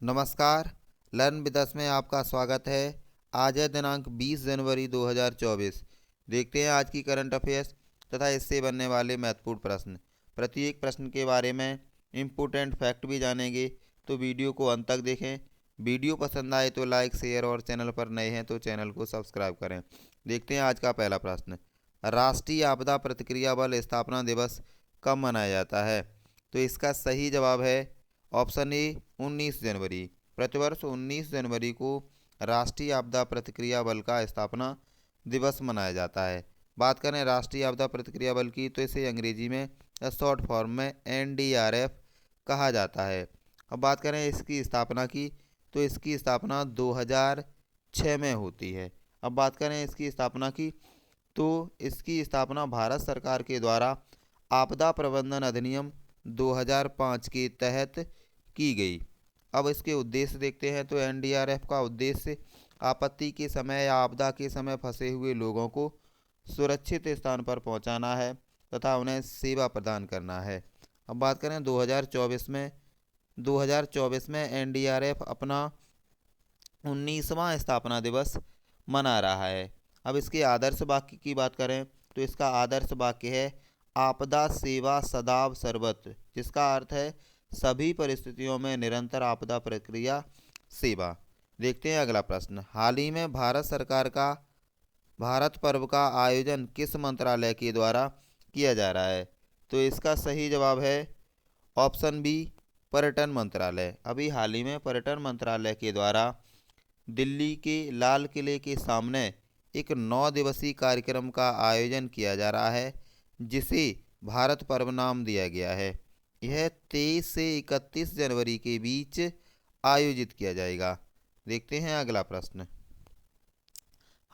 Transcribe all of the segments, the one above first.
नमस्कार। Learn with us में आपका स्वागत है। आज है दिनांक 20 जनवरी 2024। देखते हैं आज की करंट अफेयर्स तथा इससे बनने वाले महत्वपूर्ण प्रश्न। प्रत्येक प्रश्न के बारे में इम्पोर्टेंट फैक्ट भी जानेंगे, तो वीडियो को अंत तक देखें। वीडियो पसंद आए तो लाइक, शेयर और चैनल पर नए हैं तो चैनल को सब्सक्राइब करें। देखते हैं आज का पहला प्रश्न। राष्ट्रीय आपदा प्रतिक्रिया बल स्थापना दिवस कब मनाया जाता है? तो इसका सही जवाब है ऑप्शन ए 19 जनवरी। प्रतिवर्ष 19 जनवरी को राष्ट्रीय आपदा प्रतिक्रिया बल का स्थापना दिवस मनाया जाता है। बात करें राष्ट्रीय आपदा प्रतिक्रिया बल की, तो इसे अंग्रेजी में शॉर्ट फॉर्म में NDRF कहा जाता है। अब बात करें इसकी स्थापना की, तो इसकी स्थापना 2006 में होती है। अब बात करें इसकी स्थापना की, तो इसकी स्थापना भारत सरकार के द्वारा आपदा प्रबंधन अधिनियम 2005 के तहत की गई। अब इसके उद्देश्य देखते हैं, तो NDRF का उद्देश्य आपत्ति के समय या आपदा के समय फंसे हुए लोगों को सुरक्षित स्थान पर पहुंचाना है तथा उन्हें सेवा प्रदान करना है। अब बात करें 2024 में NDRF अपना 19वां स्थापना दिवस मना रहा है। अब इसके आदर्श वाक्य की बात करें, तो इसका आदर्श वाक्य है आपदा सेवा सदैव सर्वत्र, जिसका अर्थ है सभी परिस्थितियों में निरंतर आपदा प्रक्रिया सेवा। देखते हैं अगला प्रश्न। हाल ही में भारत सरकार का भारत पर्व का आयोजन किस मंत्रालय के द्वारा किया जा रहा है? तो इसका सही जवाब है ऑप्शन बी पर्यटन मंत्रालय। अभी हाल ही में पर्यटन मंत्रालय के द्वारा दिल्ली के लाल किले के सामने एक 9 दिवसीय कार्यक्रम का आयोजन किया जा रहा है, जिसे भारत पर्व नाम दिया गया है। यह 23 से 31 जनवरी के बीच आयोजित किया जाएगा। देखते हैं अगला प्रश्न।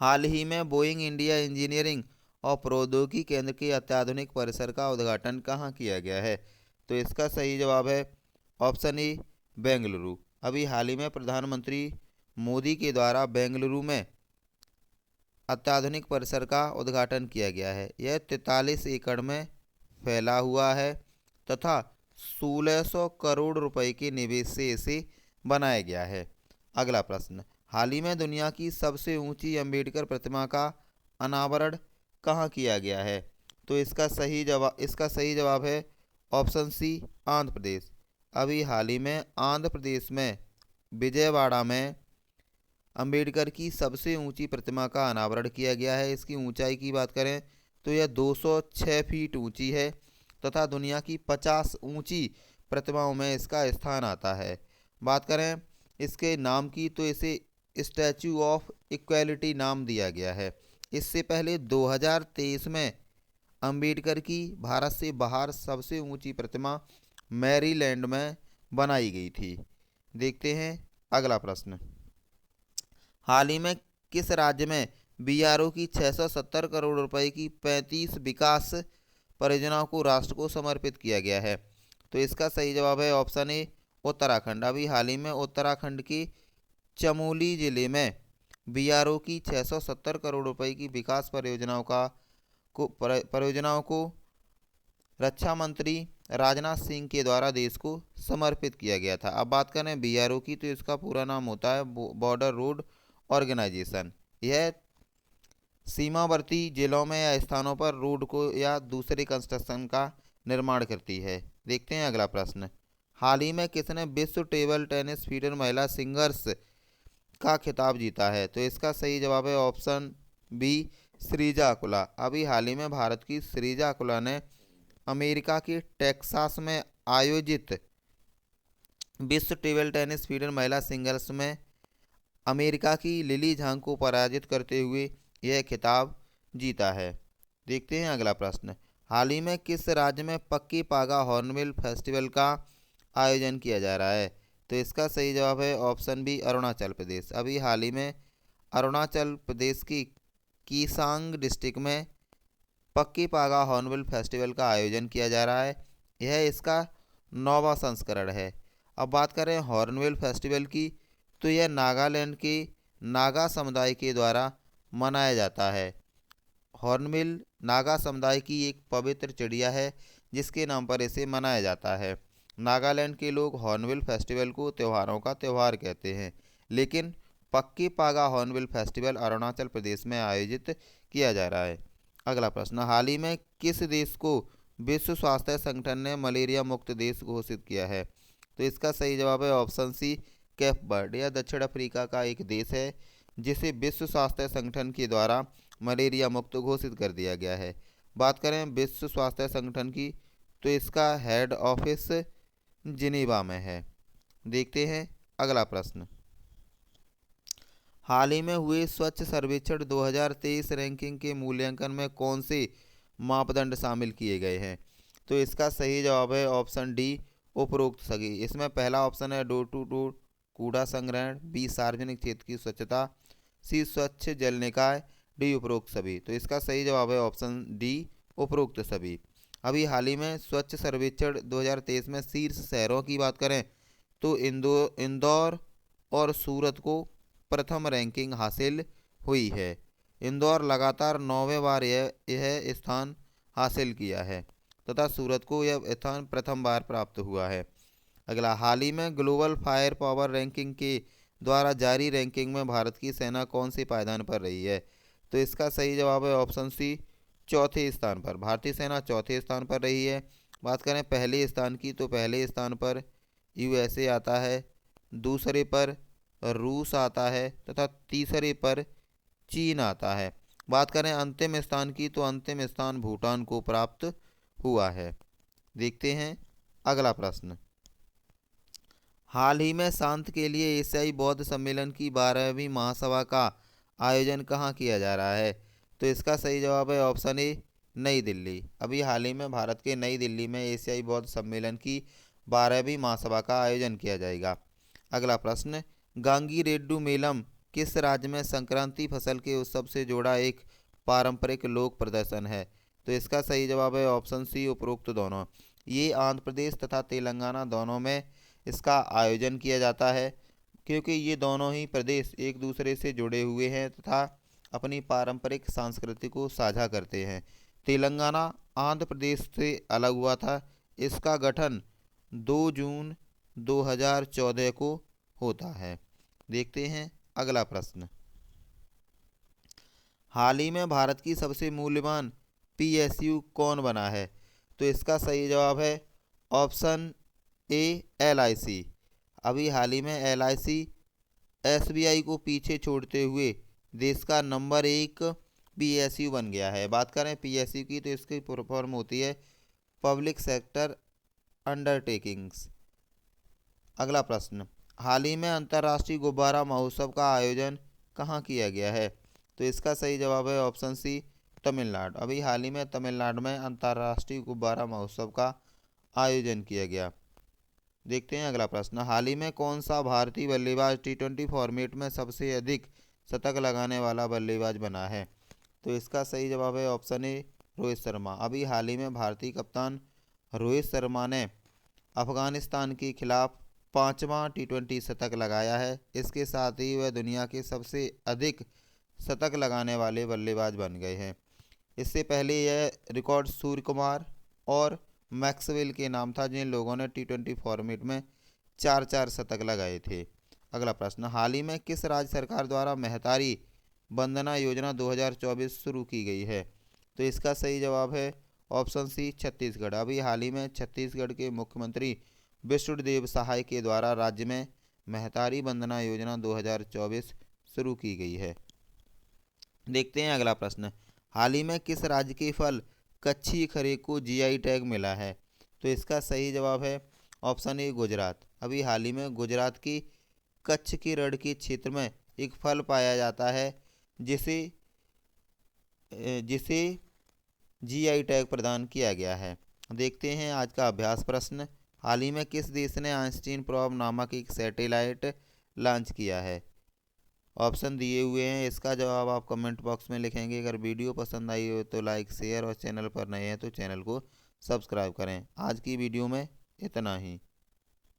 हाल ही में बोइंग इंडिया इंजीनियरिंग और प्रौद्योगिकी केंद्र के अत्याधुनिक परिसर का उद्घाटन कहाँ किया गया है? तो इसका सही जवाब है ऑप्शन ए बेंगलुरु। अभी हाल ही में प्रधानमंत्री मोदी के द्वारा बेंगलुरु में अत्याधुनिक परिसर का उद्घाटन किया गया है। यह 43 एकड़ में फैला हुआ है तथा 1600 करोड़ रुपए के निवेश से इसे बनाया गया है। अगला प्रश्न। हाल ही में दुनिया की सबसे ऊंची अंबेडकर प्रतिमा का अनावरण कहाँ किया गया है? तो इसका सही जवाब है ऑप्शन सी आंध्र प्रदेश। अभी हाल ही में आंध्र प्रदेश में विजयवाड़ा में अंबेडकर की सबसे ऊंची प्रतिमा का अनावरण किया गया है। इसकी ऊंचाई की बात करें, तो यह 206 फीट ऊंची है तथा दुनिया की 50 ऊंची प्रतिमाओं में इसका स्थान आता है। बात करें इसके नाम की, तो इसे स्टैचू ऑफ इक्वालिटी नाम दिया गया है। इससे पहले 2023 में अंबेडकर की भारत से बाहर सबसे ऊंची प्रतिमा मैरीलैंड में बनाई गई थी। देखते हैं अगला प्रश्न। हाल ही में किस राज्य में BRO की 670 करोड़ रुपए की 35 विकास परियोजनाओं को राष्ट्र को समर्पित किया गया है? तो इसका सही जवाब है ऑप्शन ए उत्तराखंड। अभी हाल ही में उत्तराखंड के चमोली जिले में BRO की 670 करोड़ रुपए की विकास परियोजनाओं को रक्षा मंत्री राजनाथ सिंह के द्वारा देश को समर्पित किया गया था। अब बात करें BRO की, तो इसका पूरा नाम होता है बॉर्डर रोड ऑर्गेनाइजेशन। यह सीमावर्ती जिलों में या स्थानों पर रोड को या दूसरे कंस्ट्रक्शन का निर्माण करती है। देखते हैं अगला प्रश्न। हाल ही में किसने विश्व टेबल टेनिस फीडर महिला सिंगर्स का खिताब जीता है? तो इसका सही जवाब है ऑप्शन बी श्रीजा अकुला। अभी हाल ही में भारत की श्रीजा अकुला ने अमेरिका के टेक्सास में आयोजित विश्व टेबल टेनिस फीडर महिला सिंगल्स में अमेरिका की लिली झांग को पराजित करते हुए यह खिताब जीता है। देखते हैं अगला प्रश्न। हाल ही में किस राज्य में पक्की पागा हॉर्नबिल फेस्टिवल का आयोजन किया जा रहा है? तो इसका सही जवाब है ऑप्शन बी अरुणाचल प्रदेश। अभी हाल ही में अरुणाचल प्रदेश की कीसांग डिस्ट्रिक्ट में पक्की पागा हॉर्नबिल फेस्टिवल का आयोजन किया जा रहा है। यह इसका 9वां संस्करण है। अब बात करें हॉर्नबिल फेस्टिवल की, तो यह नागालैंड के नागा समुदाय के द्वारा मनाया जाता है। हॉर्नबिल नागा समुदाय की एक पवित्र चिड़िया है, जिसके नाम पर इसे मनाया जाता है। नागालैंड के लोग हॉर्नबिल फेस्टिवल को त्योहारों का त्योहार कहते हैं, लेकिन पक्की पागा हॉर्नबिल फेस्टिवल अरुणाचल प्रदेश में आयोजित किया जा रहा है। अगला प्रश्न, हाल ही में किस देश को विश्व स्वास्थ्य संगठन ने मलेरिया मुक्त देश घोषित किया है? तो इसका सही जवाब है ऑप्शन सी, कैप बर्ड। यह दक्षिण अफ्रीका का एक देश है जिसे विश्व स्वास्थ्य संगठन के द्वारा मलेरिया मुक्त घोषित कर दिया गया है। बात करें विश्व स्वास्थ्य संगठन की, तो इसका हेड ऑफिस जिनेवा में है। देखते हैं अगला प्रश्न, हाल ही में हुए स्वच्छ सर्वेक्षण 2023 रैंकिंग के मूल्यांकन में कौन से मापदंड शामिल किए गए हैं? तो इसका सही जवाब है ऑप्शन डी, उपरोक्त सभी। इसमें पहला ऑप्शन है डोर टू डोर कूड़ा संग्रहण, बी सार्वजनिक क्षेत्र की स्वच्छता, सी स्वच्छ जल निकाय, डी उपरोक्त सभी। तो इसका सही जवाब है ऑप्शन डी, उपरोक्त सभी। अभी हाल ही में स्वच्छ सर्वेक्षण 2023 में शीर्ष शहरों की बात करें तो इंदौर और सूरत को प्रथम रैंकिंग हासिल हुई है। इंदौर लगातार 9वें बार यह स्थान हासिल किया है तथा सूरत को यह स्थान प्रथम बार प्राप्त हुआ है। अगला, हाल ही में ग्लोबल फायर पावर रैंकिंग के द्वारा जारी रैंकिंग में भारत की सेना कौन से पायदान पर रही है? तो इसका सही जवाब है ऑप्शन सी, चौथे स्थान पर। भारतीय सेना चौथे स्थान पर रही है। बात करें पहले स्थान की, तो पहले स्थान पर यूएसए आता है, दूसरे पर रूस आता है तथा तीसरे पर चीन आता है। बात करें अंतिम स्थान की, तो अंतिम स्थान भूटान को प्राप्त हुआ है। देखते हैं अगला प्रश्न, हाल ही में शांति के लिए एशियाई बौद्ध सम्मेलन की 12वीं महासभा का आयोजन कहाँ किया जा रहा है? तो इसका सही जवाब है ऑप्शन ए, नई दिल्ली। अभी हाल ही में भारत के नई दिल्ली में एशियाई बौद्ध सम्मेलन की 12वीं महासभा का आयोजन किया जाएगा। अगला प्रश्न, गांगी रेड्डू मेलम किस राज्य में संक्रांति फसल के उत्सव से जुड़ा एक पारंपरिक लोक प्रदर्शन है? तो इसका सही जवाब है ऑप्शन सी, उपरोक्त दोनों। ये आंध्र प्रदेश तथा तेलंगाना दोनों में इसका आयोजन किया जाता है, क्योंकि ये दोनों ही प्रदेश एक दूसरे से जुड़े हुए हैं तथा अपनी पारंपरिक संस्कृति को साझा करते हैं। तेलंगाना आंध्र प्रदेश से अलग हुआ था। इसका गठन 2 जून 2014 को होता है। देखते हैं अगला प्रश्न, हाल ही में भारत की सबसे मूल्यवान पीएसयू कौन बना है? तो इसका सही जवाब है ऑप्शन ए, एलआईसी। अभी हाल ही में एलआईसी एसबीआई को पीछे छोड़ते हुए देश का नंबर 1 पीएसयू बन गया है। बात करें पीएसयू की, तो इसकी फुल फॉर्म होती है पब्लिक सेक्टर अंडरटेकिंग्स। अगला प्रश्न, हाल ही में अंतर्राष्ट्रीय गुब्बारा महोत्सव का आयोजन कहाँ किया गया है? तो इसका सही जवाब है ऑप्शन सी, तमिलनाडु। अभी हाल ही में तमिलनाडु में अंतर्राष्ट्रीय गुब्बारा महोत्सव का आयोजन किया गया। देखते हैं अगला प्रश्न, हाल ही में कौन सा भारतीय बल्लेबाज टी20 फॉर्मेट में सबसे अधिक शतक लगाने वाला बल्लेबाज बना है? तो इसका सही जवाब है ऑप्शन ए, रोहित शर्मा। अभी हाल ही में भारतीय कप्तान रोहित शर्मा ने अफगानिस्तान के खिलाफ 5वां टी20 शतक लगाया है। इसके साथ ही वह दुनिया के सबसे अधिक शतक लगाने वाले बल्लेबाज बन गए हैं। इससे पहले यह रिकॉर्ड सूर्य कुमार और मैक्सवेल के नाम था, जिन लोगों ने टी20 फॉर्मेट में 4 शतक लगाए थे। अगला प्रश्न, हाल ही में किस राज्य सरकार द्वारा महतारी वंदना योजना 2024 शुरू की गई है? तो इसका सही जवाब है ऑप्शन सी, छत्तीसगढ़। अभी हाल ही में छत्तीसगढ़ के मुख्यमंत्री विष्णुदेव सहाय के द्वारा राज्य में महतारी वंदना योजना 2024 शुरू की गई है। देखते हैं अगला प्रश्न, हाल ही में किस राज्य के फल कच्छी खरे को जीआई टैग मिला है? तो इसका सही जवाब है ऑप्शन ए, गुजरात। अभी हाल ही में गुजरात की कच्छ के रण के क्षेत्र में एक फल पाया जाता है जिसे जिसे जीआई टैग प्रदान किया गया है। देखते हैं आज का अभ्यास प्रश्न, हाल ही में किस देश ने आइंस्टीन प्रोब नामक एक सैटेलाइट लॉन्च किया है? ऑप्शन दिए हुए हैं, इसका जवाब आप कमेंट बॉक्स में लिखेंगे। अगर वीडियो पसंद आई हो तो लाइक शेयर और चैनल पर नए हैं तो चैनल को सब्सक्राइब करें। आज की वीडियो में इतना ही।